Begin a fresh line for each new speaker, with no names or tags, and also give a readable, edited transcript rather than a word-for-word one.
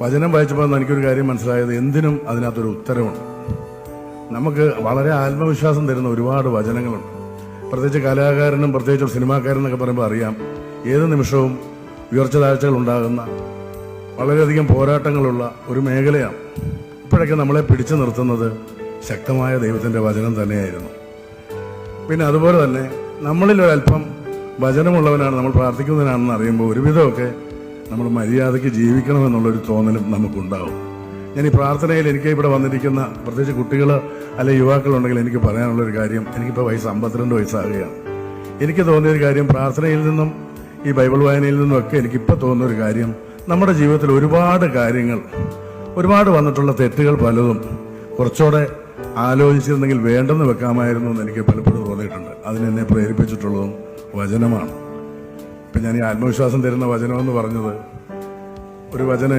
വചനം വായിച്ചപ്പോൾ എനിക്കൊരു കാര്യം മനസ്സിലായത്, എന്തിനും അതിനകത്തൊരു ഉത്തരവുണ്ട്. നമുക്ക് വളരെ ആത്മവിശ്വാസം തരുന്ന ഒരുപാട് വചനങ്ങളുണ്ട്. പ്രത്യേകിച്ച് കലാകാരനും പ്രത്യേകിച്ച് സിനിമാക്കാരെന്നൊക്കെ പറയുമ്പോൾ അറിയാം, ഏത് നിമിഷവും ഉയർച്ച താഴ്ചകൾ ഉണ്ടാകുന്ന വളരെയധികം പോരാട്ടങ്ങളുള്ള ഒരു മേഖലയാണ്. ഇപ്പോഴൊക്കെ നമ്മളെ പിടിച്ചു നിർത്തുന്നത് ശക്തമായ ദൈവത്തിൻ്റെ വചനം തന്നെയായിരുന്നു. പിന്നെ അതുപോലെ തന്നെ നമ്മളിൽ ഒരല്പം വചനമുള്ളവനാണ്, നമ്മൾ പ്രാർത്ഥിക്കുന്നവനാണെന്ന് അറിയുമ്പോൾ ഒരുവിധമൊക്കെ നമ്മൾ മര്യാദയ്ക്ക് ജീവിക്കണമെന്നുള്ളൊരു തോന്നലും നമുക്കുണ്ടാവും. ഞാൻ ഈ പ്രാർത്ഥനയിൽ എനിക്ക് ഇവിടെ വന്നിരിക്കുന്ന പ്രത്യേകിച്ച് കുട്ടികൾ അല്ലെ യുവാക്കളുണ്ടെങ്കിൽ എനിക്ക് പറയാനുള്ളൊരു കാര്യം, എനിക്കിപ്പോൾ 52 വയസ്സാകുകയാണ്. എനിക്ക് തോന്നിയൊരു കാര്യം, പ്രാർത്ഥനയിൽ നിന്നും ഈ ബൈബിൾ വായനയിൽ നിന്നുമൊക്കെ എനിക്കിപ്പോൾ തോന്നുന്നൊരു കാര്യം, നമ്മുടെ ജീവിതത്തിൽ ഒരുപാട് വന്നിട്ടുള്ള തെറ്റുകൾ പലതും കുറച്ചുകൂടെ ആലോചിച്ചിരുന്നെങ്കിൽ വേണ്ടെന്ന് വെക്കാമായിരുന്നു എന്ന് എനിക്ക് പലപ്പോഴും തോന്നിയിട്ടുണ്ട്. അതിനെന്നെ പ്രേരിപ്പിച്ചിട്ടുള്ളതും വചനമാണ്. ഇപ്പം ഞാൻ ഈ ആത്മവിശ്വാസം തരുന്ന വചനമെന്ന് പറഞ്ഞത് ഒരു വചനം